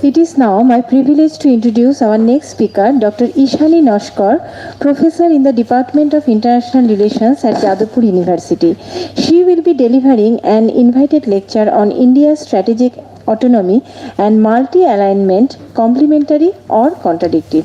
It is now my privilege to introduce our next speaker, Dr. Ishani Noshkar, Professor in the Department of International Relations at Jadavpur University. She will be delivering an invited lecture on India's strategic autonomy and multi-alignment, complementary or contradictory.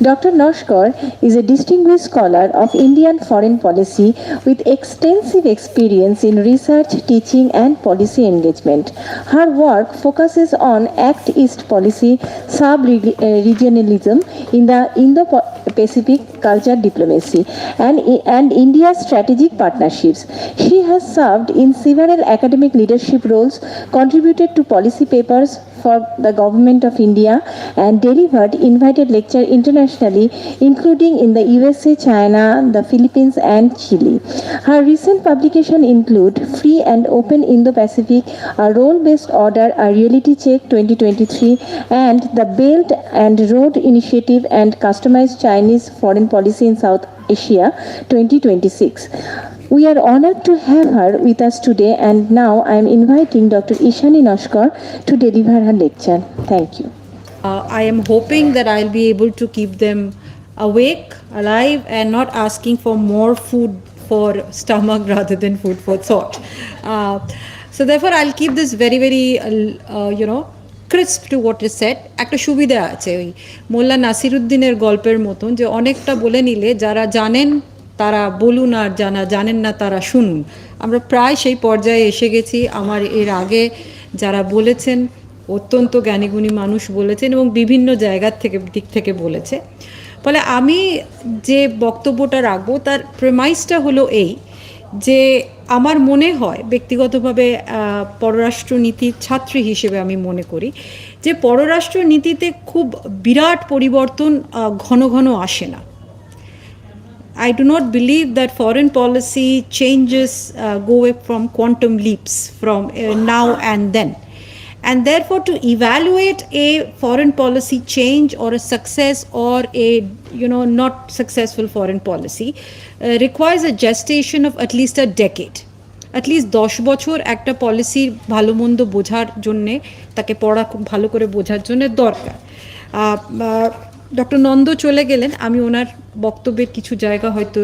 Dr. Noshkar is a distinguished scholar of Indian foreign policy with extensive experience in research, teaching and policy engagement. Her work focuses on Act East policy, sub-regionalism in the Indo-Pacific culture diplomacy and India's strategic partnerships. She has served in several academic leadership roles, contributed to policy papers for the Government of India and delivered invited lecture internationally, including in the USA, China, the Philippines and Chile. Her recent publications include Free and Open Indo-Pacific, A Role-Based Order, A Reality Check 2023 and The Belt and Road Initiative and Customized Chinese Foreign Policy in South Asia 2026. We are honored to have her with us today, and now I am inviting Dr. Ishani Noshkar to deliver her lecture. Thank you. I am hoping that I'll be able to keep them awake, alive, and not asking for more food for stomach rather than food for thought. So therefore, I'll keep this very, very, crisp to what is said. একটা সুবিধা আছে ওই মোল্লা নাসিরুদ্দিনের গল্পের মতন যে অনেকটা বলে নিলে যারা জানেন তারা বলুন আর জানেন না তারা শুনুন। আমরা প্রায় সেই পর্যায়ে এসে গেছি। আমার এর আগে যারা বলেছেন অত্যন্ত জ্ঞানীগুণী মানুষ বলেছেন এবং বিভিন্ন জায়গার দিক থেকে বলেছে। ফলে আমি যে বক্তব্যটা রাখবো তার প্রেমাইসটা হলো এই যে আমার মনে হয় ব্যক্তিগতভাবে পররাষ্ট্রনীতির ছাত্রী হিসেবে আমি মনে করি যে পররাষ্ট্রনীতিতে খুব বিরাট পরিবর্তন ঘন ঘন আসে না। I do not believe that foreign policy changes go from quantum leaps from now and then. And therefore, to evaluate a foreign policy change or a success or a not successful foreign policy requires a gestation of at least a decade. At least 10 বছর একটা পলিসির ভালো মন্দ বোঝার জন্যে তাকে পড়া খুব ভালো করে বোঝার জন্য দরকার। ডক্টর নন্দ চলে গেলেন, আমি ওনার বক্তব্যের কিছু জায়গা হয়তো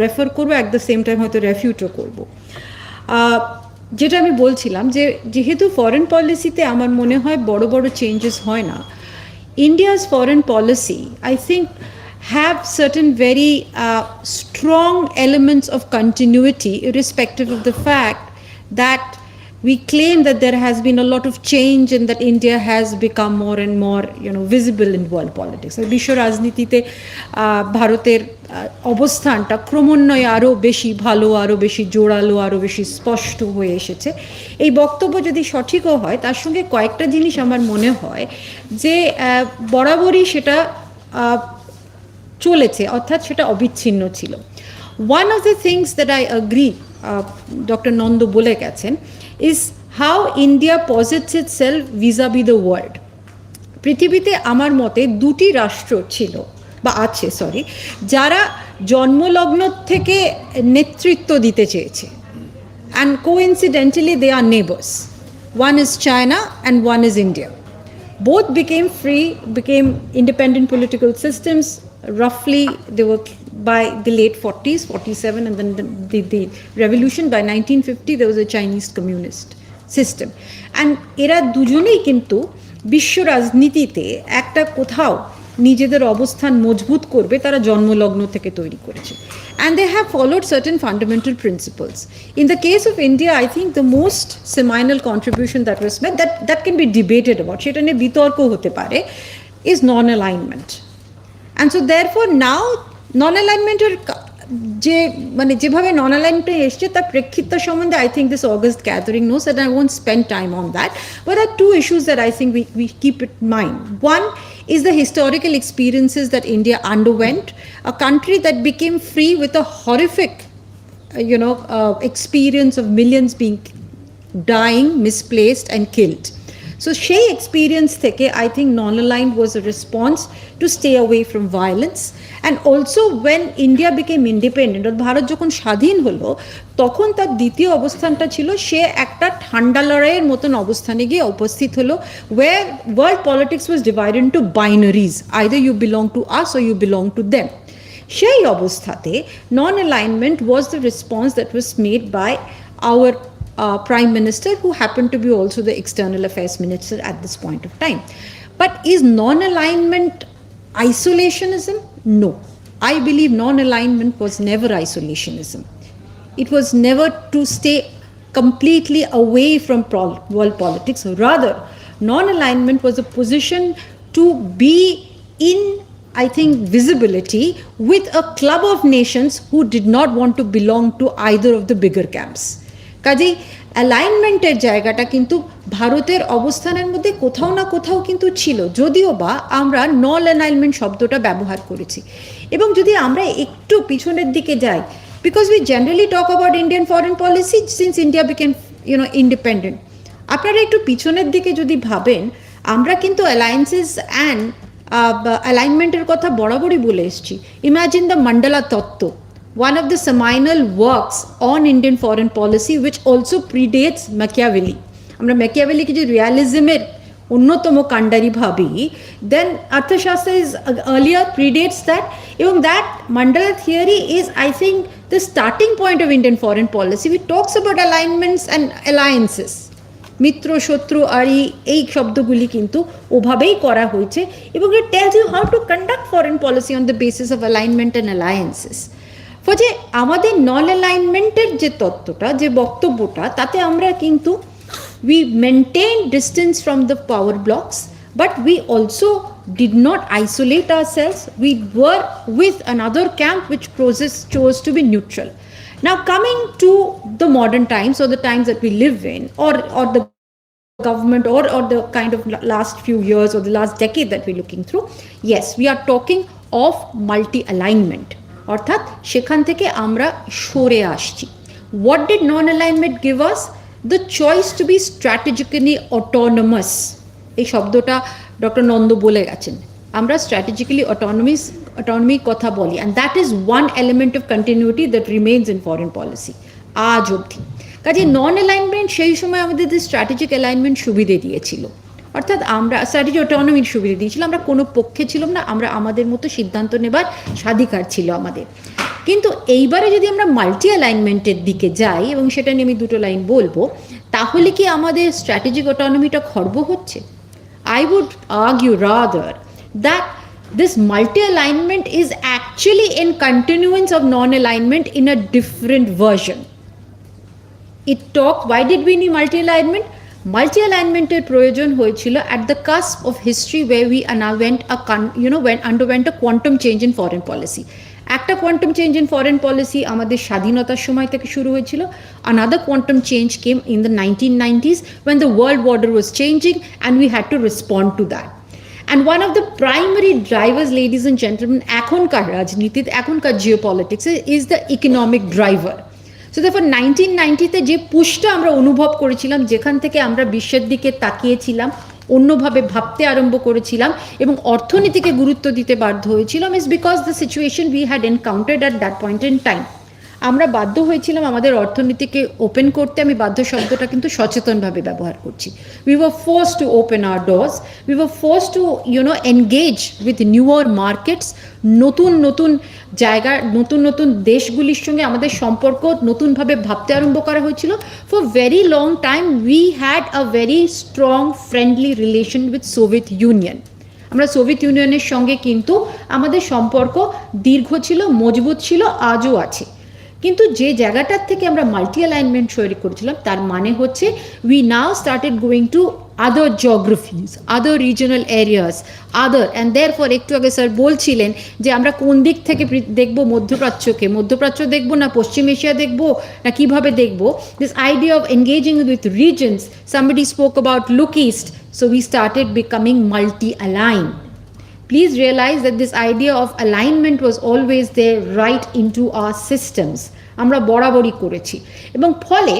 রেফার করবো, অ্যাট দ্য সেম টাইম হয়তো রেফিউটও করবো। যেটা আমি বলছিলাম যে যেহেতু ফরেন পলিসিতে আমার মনে হয় বড় বড় চেঞ্জেস হয় না, India's foreign policy I think have certain very strong elements of continuity irrespective of the fact that we claim that there has been a lot of change and that India has become more and more visible in world politics. বিশ্ব রাজনীতিতে ভারতের অবস্থানটা ক্রমান্বয়ে আরও বেশি ভালো, আরও বেশি জোরালো, আরও বেশি স্পষ্ট হয়ে এসেছে। এই বক্তব্য যদি সঠিকও হয় তার সঙ্গে কয়েকটা জিনিস আমার মনে হয় যে বরাবরই সেটা চলেছে, অর্থাৎ সেটা অবিচ্ছিন্ন ছিল। One of the things that I agree, doctor Nanda বলে গেছেন, is how India posits itself vis-a-vis the world. পৃথিবীতে আমার মতে দুটি রাষ্ট্র ছিল বা আছে যারা জন্মলগ্ন থেকে নেতৃত্ব দিতে চেয়েছে, and coincidentally they are neighbours. One is China and one is India. Both became free, became independent political systems. Roughly, they were by the late 40s, 47, and then the revolution. By 1950, there was a Chinese communist system. And এরা দুজনেই কিন্তু বিশ্ব রাজনীতিতে একটা কোথাও নিজেদের অবস্থান মজবুত করবে তারা জন্মলগ্ন থেকে তৈরি করেছে। And they have followed certain fundamental principles. In the case of India, I think the most seminal contribution that was made, that can be debated about, সেটা নিয়ে বিতর্ক হতে পারে, is non-alignment. And so therefore now non-alignment যে যেভাবে নন অ্যালাইনমেন্টে এসছে তার প্রেক্ষিত সম্বন্ধে I think this August gathering knows that I won't spend time on that, but are two issues that I think we keep it in mind. One is the historical experiences that India underwent, a country that became free with a horrific experience of millions being dying, misplaced and killed. So সেই experience থেকে I think non aligned was a response to stay away from violence. And also when India became independent, Bharat যখন স্বাধীন হলো তখন তার দ্বিতীয় অবস্থানটা ছিল সে একটা ঠান্ডা লড়াইয়ের মতন অবস্থানে গিয়ে উপস্থিত হলো, where world politics was divided into binaries, either you belong to us or you belong to them. সেই অবস্থাতে non alignment was the response that was made by our Prime Minister, who happened to be also the External Affairs Minister at this point of time. But is non-alignment isolationism? No. I believe non-alignment was never isolationism. It was never to stay completely away from world politics. Rather, non-alignment was a position to be in, I think, visibility with a club of nations who did not want to belong to either of the bigger camps. কাজেই অ্যালাইনমেন্টের জায়গাটা কিন্তু ভারতের অবস্থানের মধ্যে কোথাও না কোথাও কিন্তু ছিল, যদিও বা আমরা নন অ্যালাইনমেন্ট শব্দটা ব্যবহার করেছি। এবং যদি আমরা একটু পিছনের দিকে যাই, because we generally talk about Indian foreign policy since India became independent, আপনারা একটু পিছনের দিকে যদি ভাবেন, আমরা কিন্তু অ্যালায়েন্সেস অ্যান্ড অ্যালাইনমেন্টের কথা বরাবরই বলে এসেছি। ইমাজিন দ্য মান্ডালা তত্ত্ব, one of the seminal works on Indian foreign policy, which also predates Machiavelli. আমরা ম্যাকিয়াভেলিকে যে রিয়ালিজমের অন্যতম কাণ্ডারি ভাবি, দেন অর্থশাস্ত্র ইজ আর্লিয়ার, প্রিডেটস দ্যাট, এবং that mandala theory is, I think, the starting point of Indian foreign policy, which talks about alignments and alliances. মিত্র, শত্রু, আড়ি, এই শব্দগুলি কিন্তু ওভাবেই করা হয়েছে, এবং it tells you how to conduct foreign policy on the basis of alignment and alliances. ফলে আমাদের নন অ্যালাইনমেন্টের যে তত্ত্বটা, যে বক্তব্যটা, তাতে আমরা কিন্তু we maintained distance from the power blocks, but we also did not isolate ourselves. We were with another camp which chose to be neutral. Now coming to the modern times, or the times that we live in, or the government, or the kind of last few years or the last decade that we're looking through, yes, we are talking of multi-alignment. অর্থাৎ সেখান থেকে আমরা সরে আসছি। What did non-alignment give us? The choice to be strategically autonomous. এই শব্দটা doctor Nanda বলে গেছেন, আমরা strategically autonomy কথা বলি, and that is one element of continuity that remains in foreign policy আজ অবধি। কাজে নন অ্যালাইনমেন্ট সেই সময় আমাদের স্ট্র্যাটেজিক অ্যালাইনমেন্ট সুবিধে দিয়েছিল, অর্থাৎ আমরা স্ট্র্যাটেজি অটোনমির সুবিধা দিয়েছিলাম, আমরা কোনো পক্ষে ছিলাম না, আমরা আমাদের মতো সিদ্ধান্ত নেবার স্বাধিকার ছিল আমাদের। কিন্তু এইবারে যদি আমরা মাল্টি অ্যালাইনমেন্টের দিকে যাই, এবং সেটা নিয়ে আমি দুটো লাইন বলবো, তাহলে কি আমাদের স্ট্র্যাটেজিক অটোনমিটা খর্ব হচ্ছে? I would argue rather that this multi-alignment is actually in continuance of non-alignment in a different version. Why did we need multi-alignment? Multi-alignmenটের প্রয়োজন হয়েছিল at the cusp of history where we underwent a quantum change in foreign policy. একটা quantum change in foreign policy আমাদের স্বাধীনতার সময় থেকে শুরু হয়েছিল. Another quantum change came in the 1990s when the world order was changing and we had to respond to that. And one of the primary drivers, ladies and gentlemen, এখনকার রাজনীতি, এখনকার geopolitics is the economic driver. So therefore 1990-তে যে পুশটা আমরা অনুভব করেছিলাম, যেখান থেকে আমরা বিশ্বের দিকে তাকিয়েছিলাম, অন্যভাবে ভাবতে আরম্ভ করেছিলাম এবং অর্থনীতিকে গুরুত্ব দিতে বাধ্য হয়েছিলাম, is because the situation we had encountered at that point in time. আমরা বাধ্য হয়েছিলাম আমাদের অর্থনীতিকে ওপেন করতে। আমি বাধ্য শব্দটা কিন্তু সচেতনভাবে ব্যবহার করছি। We were forced to open our doors. We were forced to, engage with newer markets. নতুন নতুন জায়গা, নতুন নতুন দেশগুলির সঙ্গে আমাদের সম্পর্ক নতুনভাবে ভাবতে আরম্ভ করা হয়েছিল। For very long time we had a very strong friendly relation with Soviet Union. আমরা সোভিয়েত ইউনিয়নের সঙ্গে কিন্তু আমাদের সম্পর্ক দীর্ঘ ছিল, মজবুত ছিল, আজও আছে। কিন্তু যে জায়গাটার থেকে আমরা মাল্টি অ্যালাইনমেন্ট তৈরি করেছিলাম, তার মানে হচ্ছে we now started going to other geographies, other regional areas, and therefore একটু আগে স্যার বলছিলেন যে আমরা কোন দিক থেকে দেখবো মধ্যপ্রাচ্যকে, মধ্যপ্রাচ্য দেখবো না পশ্চিম এশিয়া দেখবো না কিভাবে দেখবো। This idea of engaging with reasons, somebody spoke about look east, so we started becoming multi-aligned. Please realize that this idea of alignment was always there right into our systems. আমরা বরাবরই করেছি এবং ফলে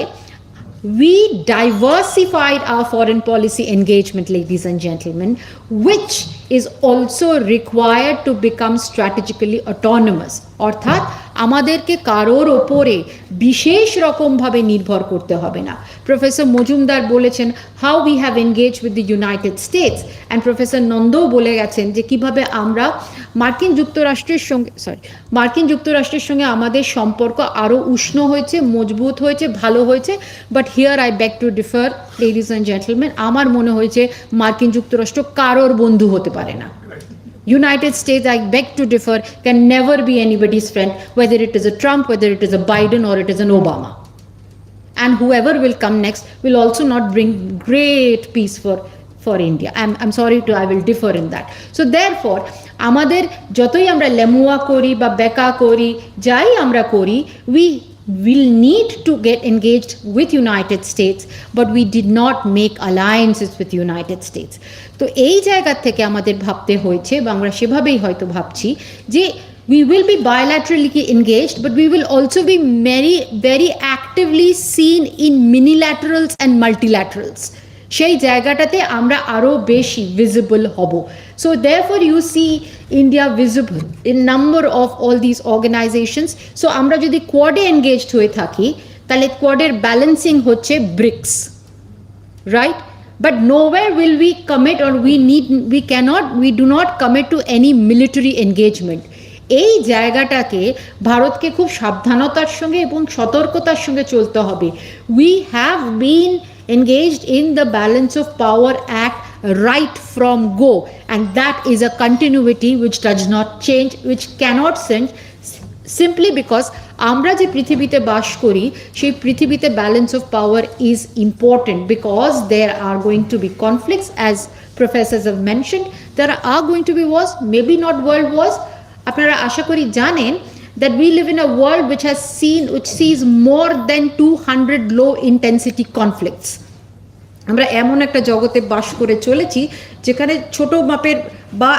we diversified our foreign policy engagement, ladies and gentlemen, which is also required to become strategically autonomous. অর্থাৎ আমাদেরকে কারোর ওপরে বিশেষ রকমভাবে নির্ভর করতে হবে না। প্রফেসর মজুমদার বলেছেন how we have engage with the United States, and professor নন্দও বলে গেছেন যে কিভাবে আমরা মার্কিন যুক্তরাষ্ট্রের সঙ্গে আমাদের সম্পর্ক আরও উষ্ণ হয়েছে, মজবুত হয়েছে, ভালো হয়েছে। But here I beg two differ, ladies and gentleman, আমার মনে হয়েছে মার্কিন যুক্তরাষ্ট্র কারোর বন্ধু হতে পারে না। United States, I beg to differ, can never be anybody's friend, whether it is a Trump, whether it is a Biden, or it is an Obama. And whoever will come next will also not bring great peace for India. I'm sorry to, I will differ in that. So therefore, আমাদের যতই আমরা লেমুয়া করি বা বেকা করি, যাই আমরা করি, we will need to get engaged with United States, but we did not make alliances with United States. তো এই জায়গা থেকে আমাদের ভাবতে হয়েছে, বা আমরা সেভাবেই হয়তো ভাবছি যে we will be bilaterally engaged, but we will also be very actively seen in minilaterals and multilaterals. সেই জায়গাটাতে আমরা আরও বেশি ভিজিবল হব। So therefore you see India visible in number of all this organisations. সো আমরা যদি কোয়াডে এনগেজড হয়ে থাকি, তাহলে কোয়াডের ব্যালেন্সিং হচ্ছে BRICS, right? But nowhere will we commit, or we do not commit to any military engagement. এই জায়গাটাকে ভারতকে খুব সাবধানতার সঙ্গে এবং সতর্কতার সঙ্গে চলতে হবে। We have been engaged in the Balance of Power Act right from go, and that is a continuity which does not change, which cannot change, simply because আমরা যে পৃথিবীতে বাস করি সেই পৃথিবীতে balance of power is important, because there are going to be conflicts, as professors have mentioned, there are going to be wars, maybe not world wars. আপনারা আশা করি জানেন that we live in a world which sees more than 200 low intensity conflicts. আমরা এমন একটা জগতে বাস করে চলেছি যেখানে ছোট মাপের বা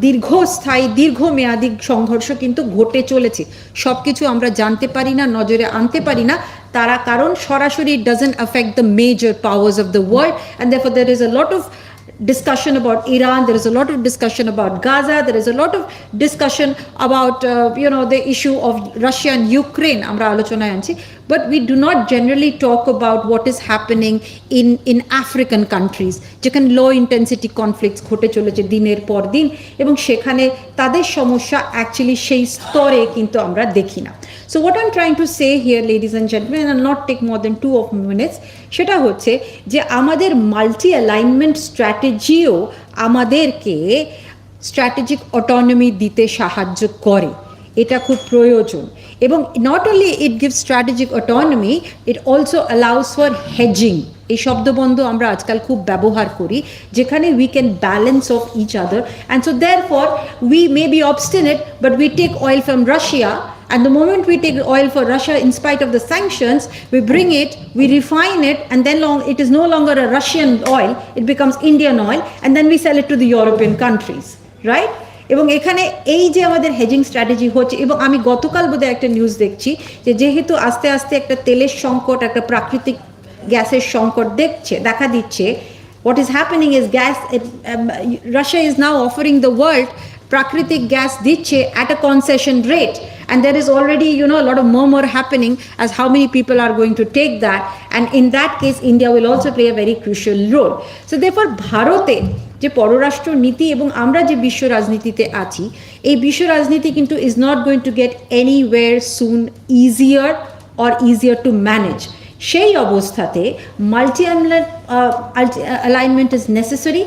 দীর্ঘস্থায়ী দীর্ঘমেয়াদী সংঘর্ষ কিন্তু ঘটে চলেছে। সব কিছু আমরা জানতে পারি না, নজরে আনতে পারি না, তারা কারণ সরাসরি it doesn't affect the major powers of the world, and therefore there is a lot of discussion about Iran, there is a lot of discussion about Gaza, there is a lot of discussion about the issue of Russia and Ukraine, amra alochonay anchi, but we do not generally talk about what is happening in African countries যেখানে লো intensity conflicts ঘটে চলেছে দিনের পর দিন, এবং সেখানে তাদের সমস্যা অ্যাকচুয়ালি সেই স্তরে কিন্তু আমরা দেখি না। So what I'm trying to say here, ladies and gentlemen, and not take more than 2 minutes, সেটা হচ্ছে যে আমাদের মাল্টি অ্যালাইনমেন্ট স্ট্র্যাটেজিও আমাদেরকে স্ট্র্যাটেজিক অটোনমি দিতে সাহায্য করে, এটা খুব প্রয়োজন। এবং not only it gives strategic autonomy, it also allows for hedging. এই শব্দবন্ধ আমরা আজকাল খুব ব্যবহার করি, যেখানে we can balance of each other, and so therefore we may be obstinate, but we take oil from Russia, and the moment we take oil for Russia, in spite of the sanctions, we bring it, we refine it, and then it is no longer a Russian oil, it becomes Indian oil, and then we sell it to the European countries, right? এবং এখানে এই যে আমাদের hedging strategy হচ্ছে, এবং আমি গতকাল বোধহয় একটা নিউজ দেখছি যে যেহেতু আস্তে আস্তে একটা তেলের সংকট, একটা প্রাকৃতিক গ্যাসের সংকট দেখা দিচ্ছে, what is happening is Russia is now offering the world প্রাকৃতিক গ্যাস দিচ্ছে at a concession rate, and there is already a lot of murmur happening as how many people are going to take that, and in that case India will also play a very crucial role. So therefore ভারতে যে পররাষ্ট্র নীতি এবং আমরা যে বিশ্ব রাজনীতিতে আছি, এই বিশ্ব রাজনীতি কিন্তু is not going to get anywhere soon easier to manage. সেই অবস্থাতে multi alignment is necessary,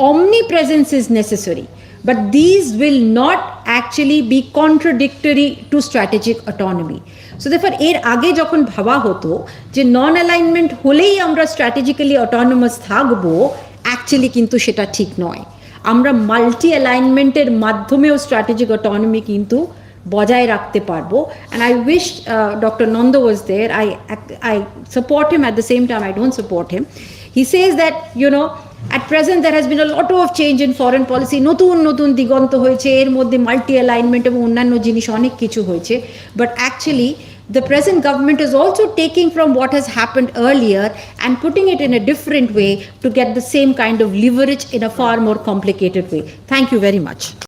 omnipresence is necessary, but these will not actually be contradictory to strategic autonomy. So therefore এর আগে যখন ভাবা হতো যে নন অ্যালাইনমেন্ট হলেই আমরা স্ট্র্যাটেজিক্যালি অটোনমাস থাকবো, অ্যাকচুয়ালি কিন্তু সেটা ঠিক নয়। আমরা মাল্টি অ্যালাইনমেন্টের মাধ্যমেও স্ট্র্যাটেজিক অটোনমি কিন্তু বজায় রাখতে পারবো। and I wish Dr. Nanda was there. I support him, at the same time I don't support him. He says that at present there has been a lot of change in foreign policy, নতুন দিগন্ত হয়েছে, এর মধ্যে multi alignment এবং অন্যান্য জিনিস অনেক কিছু হয়েছে, but actually the present government is also taking from what has happened earlier and putting it in a different way to get the same kind of leverage in a far more complicated way. Thank you very much.